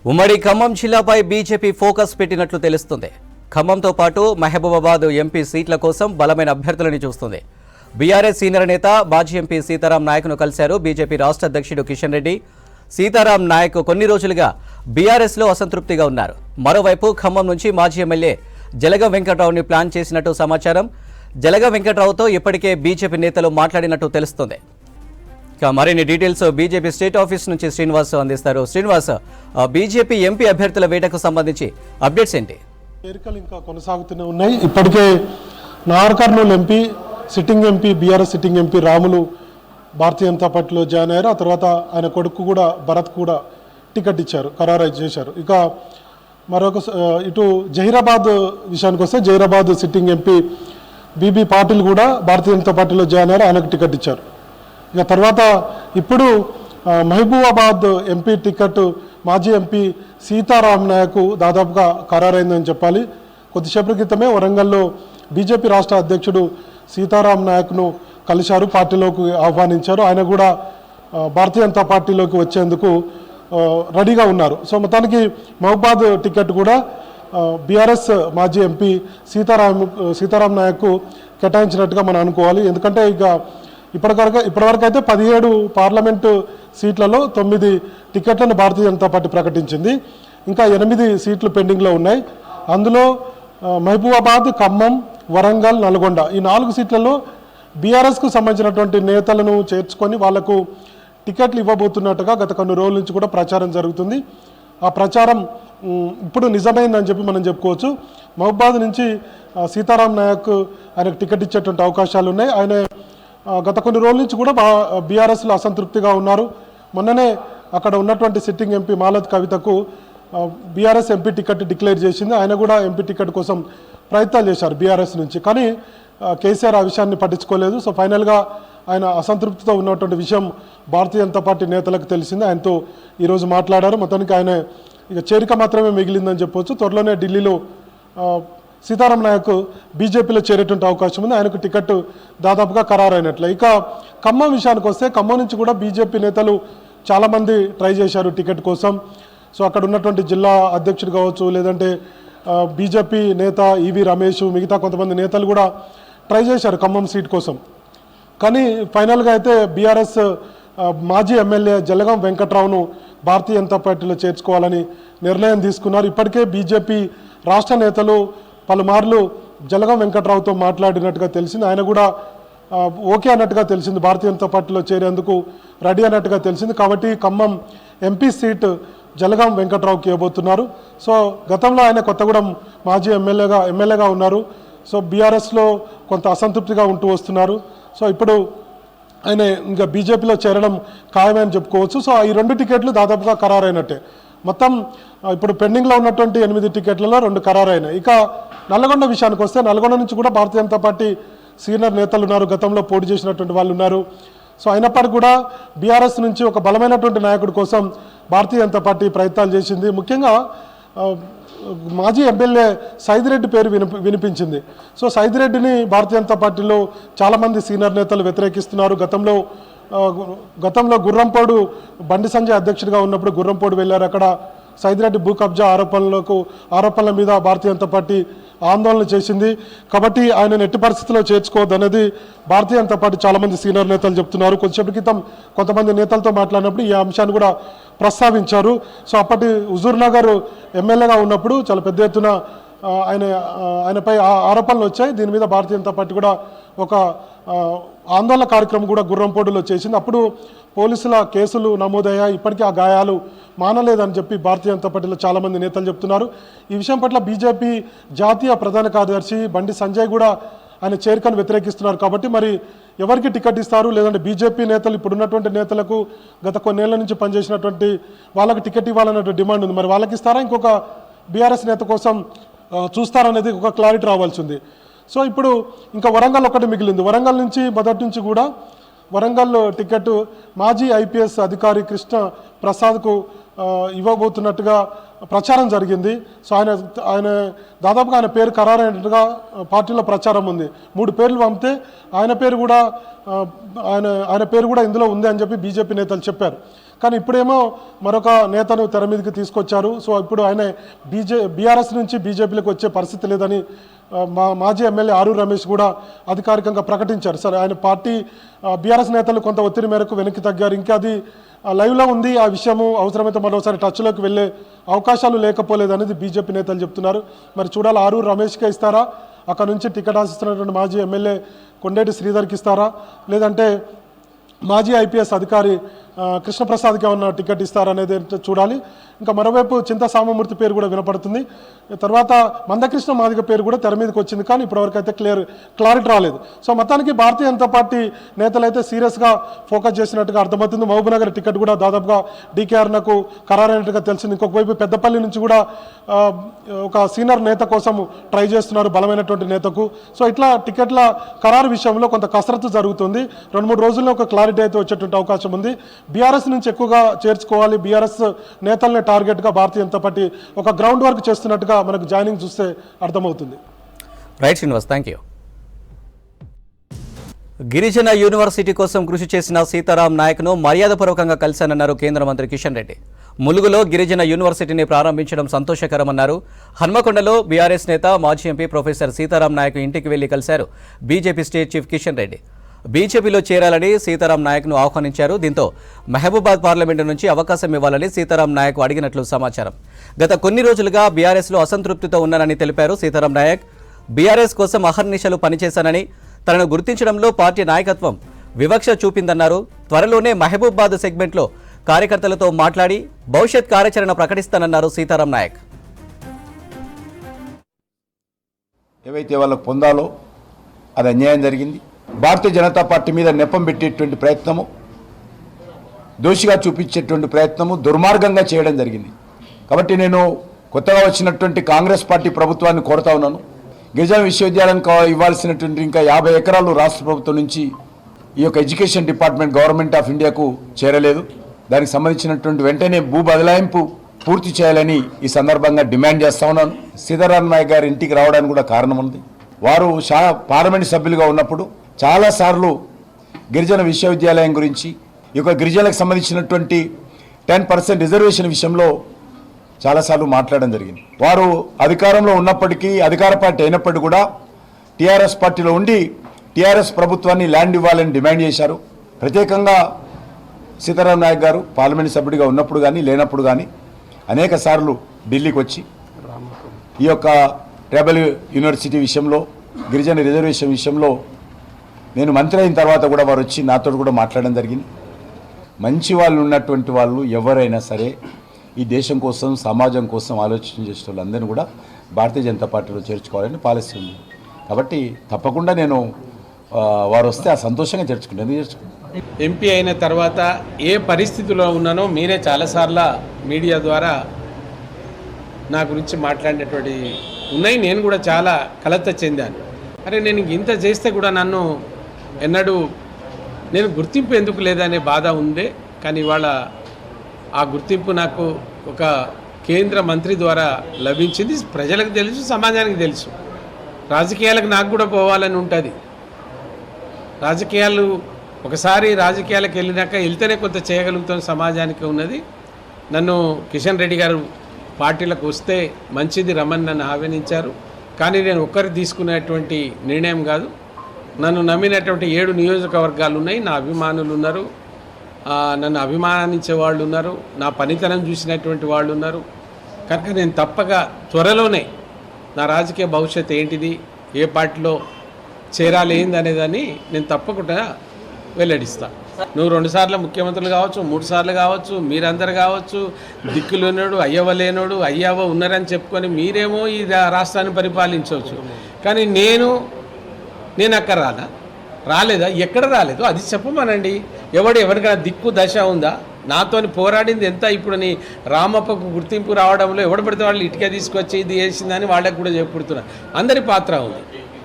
ఉమ్మడి Khammam జిల్లాపై BJP focus పెట్టినట్లు తెలుస్తుంది. ఖమ్మంతో పాటు మహబూబాబాద్ ఎంపీ సీట్ల కోసం బలమైన అభ్యర్థులను చూస్తుంది. బీఆర్ఎస్ సీనియర్ నేత మాజీ ఎంపీ సీతారాం నాయక్ను కలిశారు బీజేపీ రాష్ట్ర అధ్యక్షుడు కిషన్ రెడ్డి. సీతారాం నాయక్ కొన్ని రోజులుగా బీఆర్ఎస్లో అసంతృప్తిగా ఉన్నారు. మరోవైపు ఖమ్మం నుంచి మాజీ ఎమ్మెల్యే జలగం వెంకట్రావుని ప్లాన్ చేసినట్టు సమాచారం. జలగం వెంకట్రావుతో ఇప్పటికే బీజేపీ నేతలు మాట్లాడినట్టు తెలుస్తుంది. మరిన్ని డీటెయిల్స్ బీజేపీ స్టేట్ ఆఫీస్ నుంచి శ్రీనివాస్ అందిస్తారు. శ్రీనివాస్, బీజేపీ ఎంపీ అభ్యర్థుల వేటకు సంబంధించి అప్డేట్స్ ఏంటి? చేరికలు ఇంకా కొనసాగుతూనే ఉన్నాయి. ఇప్పటికే Nagarkurnool MP sitting MP BRS sitting MP Ramulu Bharatiya Janata పార్టీలో జాయిన్ అయ్యారు. ఆ తర్వాత ఆయన కొడుకు కూడా భరత్ కూడా టికెట్ ఇచ్చారు, ఖరారు చేశారు. ఇక మరొక ఇటు జహీరాబాద్ విషయానికి వస్తే Zaheerabad sitting MP BB Patil కూడా భారతీయ జనతా పార్టీలో జాయిన్ అయ్యారు, ఆయనకు టికెట్ ఇచ్చారు. ఇక తర్వాత ఇప్పుడు మహబూబాబాద్ ఎంపీ టికెట్ మాజీ ఎంపీ సీతారాం నాయక్ దాదాపుగా ఖరారైందని చెప్పాలి. కొద్దిసేపటి క్రితమే వరంగల్లో బీజేపీ రాష్ట్ర అధ్యక్షుడు సీతారాం నాయక్ను కలిశారు, పార్టీలోకి ఆహ్వానించారు. ఆయన కూడా భారతీయ జనతా పార్టీలోకి వచ్చేందుకు రెడీగా ఉన్నారు. సో మొత్తానికి మహబూబాద్ టికెట్ కూడా బీఆర్ఎస్ మాజీ ఎంపీ సీతారాం నాయక్ కేటాయించినట్టుగా మనం అనుకోవాలి. ఎందుకంటే ఇక ఇప్పటివరకు అయితే 17 పార్లమెంటు సీట్లలో 9 టికెట్లను భారతీయ జనతా పార్టీ ప్రకటించింది. ఇంకా 8 సీట్లు పెండింగ్లో ఉన్నాయి. అందులో మహబూబాబాద్, ఖమ్మం, వరంగల్, నల్గొండ ఈ 4 సీట్లలో బీఆర్ఎస్కు సంబంధించినటువంటి నేతలను చేర్చుకొని వాళ్లకు టికెట్లు ఇవ్వబోతున్నట్టుగా గత కొన్ని రోజుల నుంచి కూడా ప్రచారం జరుగుతుంది. ఆ ప్రచారం ఇప్పుడు నిజమైందని చెప్పి మనం చెప్పుకోవచ్చు. మహబూబాబాద్ నుంచి సీతారాం నాయక్ ఆయనకు టికెట్ ఇచ్చేటువంటి అవకాశాలు ఉన్నాయి. ఆయన గత కొన్ని రోజుల నుంచి కూడా బీఆర్ఎస్లో అసంతృప్తిగా ఉన్నారు. మొన్ననే అక్కడ ఉన్నటువంటి సిట్టింగ్ ఎంపీ మాలత్ కవితకు బీఆర్ఎస్ ఎంపీ టికెట్ డిక్లేర్ చేసింది. ఆయన కూడా ఎంపీ టికెట్ కోసం ప్రయత్నాలు చేశారు బీఆర్ఎస్ నుంచి, కానీ కేసీఆర్ ఆ విషయాన్ని పట్టించుకోలేదు. సో ఫైనల్గా ఆయన అసంతృప్తితో ఉన్నటువంటి విషయం భారతీయ జనతా పార్టీ నేతలకు తెలిసింది. ఆయనతో ఈరోజు మాట్లాడారు. మొత్తానికి ఆయన ఇక చేరిక మాత్రమే మిగిలిందని చెప్పవచ్చు. త్వరలోనే ఢిల్లీలో సీతారాం నాయక్ బీజేపీలో చేరేటువంటి అవకాశం ఉంది. ఆయనకు టికెట్ దాదాపుగా ఖరారైనట్లే. ఇక ఖమ్మం విషయానికి వస్తే ఖమ్మం నుంచి కూడా బీజేపీ నేతలు చాలామంది ట్రై చేశారు టికెట్ కోసం. సో అక్కడ ఉన్నటువంటి జిల్లా అధ్యక్షుడు కావచ్చు, లేదంటే బీజేపీ నేత ఈవి రమేష్, మిగతా కొంతమంది నేతలు కూడా ట్రై చేశారు ఖమ్మం సీట్ కోసం. కానీ ఫైనల్గా అయితే బీఆర్ఎస్ మాజీ ఎమ్మెల్యే జలగం వెంకట్రావును భారతీయ జనతా పార్టీలో చేర్చుకోవాలని నిర్ణయం తీసుకున్నారు. ఇప్పటికే బీజేపీ రాష్ట్ర నేతలు పలుమార్లు జలగం వెంకట్రావుతో మాట్లాడినట్టుగా తెలిసింది. ఆయన కూడా ఓకే అన్నట్టుగా తెలిసింది, భారతీయ జనతా పార్టీలో చేరేందుకు రెడీ అన్నట్టుగా తెలిసింది. కాబట్టి ఖమ్మం ఎంపీ సీట్ జలగం వెంకట్రావుకి ఇవ్వబోతున్నారు. సో గతంలో ఆయన కొత్తగూడెం మాజీ ఎమ్మెల్యేగా ఉన్నారు. సో బీఆర్ఎస్లో కొంత అసంతృప్తిగా ఉంటూ వస్తున్నారు. సో ఇప్పుడు ఆయన ఇంకా బీజేపీలో చేరడం ఖాయమని చెప్పుకోవచ్చు. సో ఈ 2 టికెట్లు దాదాపుగా ఖరారైనట్టే. మొత్తం ఇప్పుడు పెండింగ్లో ఉన్నటువంటి 8 టికెట్లలో 2 ఖరారైనాయి. ఇక నల్గొండ విషయానికి వస్తే నల్గొండ నుంచి కూడా భారతీయ జనతా పార్టీ సీనియర్ నేతలు ఉన్నారు, గతంలో పోటీ చేసినటువంటి వాళ్ళు ఉన్నారు. సో అయినప్పటికీ కూడా బీఆర్ఎస్ నుంచి ఒక బలమైనటువంటి నాయకుడి కోసం భారతీయ జనతా పార్టీ ప్రయత్నాలు చేసింది. ముఖ్యంగా మాజీ ఎమ్మెల్యే సైదిరెడ్డి పేరు వినిపించింది. సో సైదిరెడ్డిని భారతీయ జనతా పార్టీలో చాలామంది సీనియర్ నేతలు వ్యతిరేకిస్తున్నారు. గతంలో గుర్రంపోడు బండి సంజయ్ అధ్యక్షుడిగా ఉన్నప్పుడు గుర్రంపోడు వెళ్ళారు. అక్కడ సైదిరెడ్డి భూ కబ్జా ఆరోపణల మీద భారతీయ జనతా పార్టీ ఆందోళన చేసింది. కాబట్టి ఆయన ఎట్టి పరిస్థితుల్లో చేర్చుకోవద్దనేది భారతీయ జనతా పార్టీ చాలామంది సీనియర్ నేతలు చెప్తున్నారు. కొద్దిసేపటి క్రితం కొంతమంది నేతలతో మాట్లాడినప్పుడు ఈ అంశాన్ని కూడా ప్రస్తావించారు. సో అప్పటి హుజూర్ నగర్ ఎమ్మెల్యేగా ఉన్నప్పుడు చాలా పెద్ద ఎత్తున ఆయనపై ఆరోపణలు వచ్చాయి. దీని మీద భారతీయ జనతా పార్టీ కూడా ఒక ఆందోళన కార్యక్రమం కూడా గుర్రంపోడులో చేసింది. అప్పుడు పోలీసుల కేసులు నమోదయ్యాయి. ఇప్పటికీ ఆ గాయాలు మానలేదని చెప్పి భారతీయ జనతా పార్టీలో చాలామంది నేతలు చెప్తున్నారు. ఈ విషయం పట్ల బీజేపీ జాతీయ ప్రధాన కార్యదర్శి బండి సంజయ్ కూడా ఆయన చేరికను వ్యతిరేకిస్తున్నారు. కాబట్టి మరి ఎవరికి టికెట్ ఇస్తారు, లేదంటే బీజేపీ నేతలు ఇప్పుడున్నటువంటి నేతలకు గత కొన్నేళ్ల నుంచి పనిచేసినటువంటి వాళ్ళకి టికెట్ ఇవ్వాలన్నటువంటి డిమాండ్ ఉంది. మరి వాళ్ళకి ఇస్తారా, ఇంకొక బీఆర్ఎస్ నేత కోసం చూస్తారనేది ఒక క్లారిటీ రావాల్సి ఉంది. సో ఇప్పుడు ఇంకా వరంగల్ ఒకటి మిగిలింది. వరంగల్ నుంచి మొదటి నుంచి కూడా వరంగల్ టికెట్ మాజీ ఐపీఎస్ అధికారి కృష్ణ ప్రసాద్కు ఇవ్వబోతున్నట్టుగా ప్రచారం జరిగింది. సో ఆయన దాదాపుగా ఆయన పేరు ఖరారైనట్టుగా పార్టీలో ప్రచారం ఉంది. 3 పేర్లు పంపితే ఆయన పేరు కూడా ఇందులో ఉంది అని చెప్పి బీజేపీ నేతలు చెప్పారు. కానీ ఇప్పుడేమో మరొక నేతను తెర మీదకి తీసుకొచ్చారు. సో ఇప్పుడు ఆయన బీఆర్ఎస్ నుంచి బీజేపీలోకి వచ్చే పరిస్థితి లేదని మాజీ ఎమ్మెల్యే ఆరూరు రమేష్ కూడా అధికారికంగా ప్రకటించారు. సరే, ఆయన పార్టీ బీఆర్ఎస్ నేతలు కొంత ఒత్తిడి మేరకు వెనక్కి తగ్గారు. ఇంకా అది లైవ్లో ఉంది. ఆ విషయము అవసరమైతే మరోసారి టచ్లోకి వెళ్ళే అవకాశాలు లేకపోలేదనేది బీజేపీ నేతలు చెప్తున్నారు. మరి చూడాలి, ఆరూరు రమేష్కే ఇస్తారా, అక్కడ నుంచి టికెట్ ఆశిస్తున్నటువంటి మాజీ ఎమ్మెల్యే కొండేటి శ్రీధర్కి ఇస్తారా, లేదంటే మాజీ ఐపీఎస్ అధికారి కృష్ణప్రసాద్కి ఏమన్నా టికెట్ ఇస్తారనేది చూడాలి. ఇంకా మరోవైపు చింతా సామమూర్తి పేరు కూడా వినపడుతుంది. తర్వాత మందకృష్ణ మాదిగ పేరు కూడా తెర మీదకి వచ్చింది. కానీ ఇప్పటివరకు అయితే క్లారిటీ రాలేదు. సో మొత్తానికి భారతీయ జనతా పార్టీ నేతలు అయితే సీరియస్గా ఫోకస్ చేసినట్టుగా అర్థమవుతుంది. మహబూబ్నగర్ టికెట్ కూడా దాదాపుగా డీకేఆర్నకు ఖరారైనట్టుగా తెలిసింది. ఇంకొక వైపు పెద్దపల్లి నుంచి కూడా ఒక సీనియర్ నేత కోసం ట్రై చేస్తున్నారు, బలమైనటువంటి నేతకు. సో ఇట్లా టికెట్ల ఖరారు విషయంలో కొంత కసరత్తు జరుగుతుంది. 2-3 రోజుల్లో ఒక క్లారిటీ అయితే వచ్చేటువంటి అవకాశం ఉంది. బీఆర్ఎస్ నుంచి ఎక్కువగా చేర్చుకోవాలి, బీఆర్ఎస్ నేతల్ని టార్గెట్గా భారతీయ జనతా పార్టీ ఒక గ్రౌండ్ వర్క్ చేస్తున్నట్టుగా మనకు జాయినింగ్ చూస్తే అర్థమవుతుంది. Right Srinivas, thank you. గిరిజన యూనివర్సిటీ కోసం కృషి చేసిన సీతారాం నాయక్ను మర్యాదపూర్వకంగా కలిశానన్నారు కేంద్ర మంత్రి కిషన్ రెడ్డి. ములుగులో గిరిజన యూనివర్సిటీని ప్రారంభించడం సంతోషకరమన్నారు. హన్మకొండలో బీఆర్ఎస్ నేత మాజీ ఎంపీ ప్రొఫెసర్ సీతారాం నాయక్ ఇంటికి వెళ్లి కలిశారు BJP state chief Kishan Reddy. బీజేపీలో చేరాలని సీతారాం నాయక్ను ఆహ్వానించారు. దీంతో మహబూబాద్ పార్లమెంటు నుంచి అవకాశం ఇవ్వాలని సీతారాం నాయక్ అడిగినట్లు సమాచారం. గత కొన్ని రోజులుగా బీఆర్ఎస్లో అసంతృప్తితో ఉన్నానని తెలిపారు సీతారాం నాయక్. బీఆర్ఎస్ కోసం అహర్నిశలు పనిచేశానని, తనను గుర్తించడంలో పార్టీ నాయకత్వం వివక్ష చూపిందన్నారు. త్వరలోనే మహబూబాద్ సెగ్మెంట్లో కార్యకర్తలతో మాట్లాడి భవిష్యత్ కార్యాచరణ ప్రకటిస్తానన్నారు సీతారాం నాయక్. ఏవైతే వాళ్ళకు పొందాలో అది అన్యాయం జరిగింది. భారతీయ జనతా పార్టీ మీద నెపం పెట్టేటువంటి ప్రయత్నము, దోషిగా చూపించేటువంటి ప్రయత్నము దుర్మార్గంగా చేయడం జరిగింది. కాబట్టి నేను కొత్తగా వచ్చినటువంటి కాంగ్రెస్ పార్టీ ప్రభుత్వాన్ని కోరుతా ఉన్నాను, గిరిజన విశ్వవిద్యాలయానికి ఇవ్వాల్సినటువంటి ఇంకా 50 ఎకరాలు రాష్ట్ర ప్రభుత్వం నుంచి ఈ యొక్క ఎడ్యుకేషన్ డిపార్ట్మెంట్ గవర్నమెంట్ ఆఫ్ ఇండియాకు చేరలేదు. దానికి సంబంధించినటువంటి వెంటనే భూ బదలాయింపు పూర్తి చేయాలని ఈ సందర్భంగా డిమాండ్ చేస్తా ఉన్నాను. సీతారాం నాయక్ గారి ఇంటికి రావడానికి కూడా కారణం ఉంది. వారు పార్లమెంట్ సభ్యులుగా ఉన్నప్పుడు చాలాసార్లు గిరిజన విశ్వవిద్యాలయం గురించి, ఈ యొక్క గిరిజనులకు సంబంధించినటువంటి 10% రిజర్వేషన్ విషయంలో చాలాసార్లు మాట్లాడడం జరిగింది. వారు అధికారంలో ఉన్నప్పటికీ, అధికార పార్టీ అయినప్పటికీ కూడా టీఆర్ఎస్ పార్టీలో ఉండి టీఆర్ఎస్ ప్రభుత్వాన్ని ల్యాండ్ ఇవ్వాలని డిమాండ్ చేశారు. ప్రత్యేకంగా సీతారాం నాయక్ గారు పార్లమెంట్ సభ్యుడిగా ఉన్నప్పుడు కానీ లేనప్పుడు కానీ అనేక సార్లు ఢిల్లీకి వచ్చి ఈ యొక్క ట్రైబల్ యూనివర్సిటీ విషయంలో, గిరిజన రిజర్వేషన్ విషయంలో నేను మంత్రి అయిన తర్వాత కూడా వారు వచ్చి నాతో కూడా మాట్లాడడం జరిగింది. మంచి వాళ్ళు ఉన్నటువంటి వాళ్ళు ఎవరైనా సరే ఈ దేశం కోసం, సమాజం కోసం ఆలోచన చేసే వాళ్ళందరినీ కూడా భారతీయ జనతా పార్టీలో చేర్చుకోవాలని పాలసీ ఉంది. కాబట్టి తప్పకుండా నేను వారు వస్తే ఆ సంతోషంగా చేర్చుకుంటాను. ఎంపీ అయిన తర్వాత ఏ పరిస్థితిలో ఉన్నానో మీరే చాలాసార్లు మీడియా ద్వారా నా గురించి మాట్లాడినటువంటి ఉన్నాయి. నేను కూడా చాలా కలత చెందాను. అరే, నేను ఇంత చేస్తే కూడా నన్ను ఎన్నడూ నేను గుర్తింపు ఎందుకు లేదనే బాధ ఉందే. కానీ ఇవాళ ఆ గుర్తింపు నాకు ఒక కేంద్ర మంత్రి ద్వారా లభించింది. ప్రజలకు తెలుసు, సమాజానికి తెలుసు. రాజకీయాలకు నాకు కూడా పోవాలని ఉంటుంది. రాజకీయాలు ఒకసారి రాజకీయాలకు వెళ్ళినాక వెళ్తేనే కొంత చేయగలుగుతాం సమాజానికి ఉన్నది. నన్ను కిషన్ రెడ్డి గారు పార్టీలకు వస్తే మంచిది రమ్మని నన్ను ఆహ్వానించారు. కానీ నేను ఒక్కరి తీసుకునేటువంటి నిర్ణయం కాదు. నన్ను నమ్మినటువంటి 7 నియోజకవర్గాలు ఉన్నాయి. నా అభిమానులు ఉన్నారు, నన్ను అభిమానించే వాళ్ళు ఉన్నారు, నా పనితనం చూసినటువంటి వాళ్ళు ఉన్నారు. కనుక నేను తప్పక త్వరలోనే నా రాజకీయ భవిష్యత్తు ఏంటిది, ఏ పార్టీలో చేరాలి ఏందనేదాన్ని నేను తప్పకుండా వెల్లడిస్తా. నువ్వు 2 సార్లు ముఖ్యమంత్రులు కావచ్చు, 3 సార్లు కావచ్చు, మీరందరు కావచ్చు, దిక్కులేనోడు అయ్యవ లేనోడు అయ్యవ ఉన్నారని చెప్పుకొని మీరేమో ఈ రాష్ట్రాన్ని పరిపాలించవచ్చు. కానీ నేను అక్కడ రాలేదా? ఎక్కడ రాలేదు అది చెప్పమనండి. ఎవరికైనా దిక్కు దశ ఉందా? నాతోని పోరాడింది ఎంత? ఇప్పుడు నీ రామప్పకు గుర్తింపు రావడంలో ఎవడు పడితే వాళ్ళు ఇటుక తీసుకొచ్చి ఇది వేసిందని వాళ్ళకి కూడా చెప్పుడుతున్నారు. అందరి పాత్ర ఉంది,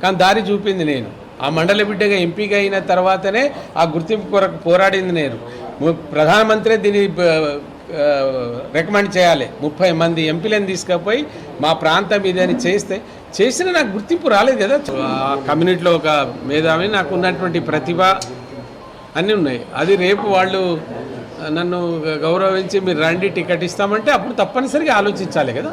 కానీ దారి చూపింది నేను. ఆ మండల బిడ్డగా ఎంపీగా అయిన తర్వాతనే ఆ గుర్తింపు కొరకు పోరాడింది నేను. ప్రధానమంత్రి దీన్ని రికమెండ్ చేయాలి. 30 మంది ఎంపీలను తీసుకుపోయి మా ప్రాంతం ఇదని చేసిన నాకు గుర్తింపు రాలేదు కదా. ఆ కమ్యూనిటీలో ఒక మేధావి, నాకు ఉన్నటువంటి ప్రతిభ అన్నీ ఉన్నాయి. అది రేపు వాళ్ళు నన్ను గౌరవించి మీరు రండి టికెట్ ఇస్తామంటే అప్పుడు తప్పనిసరిగా ఆలోచించాలి కదా.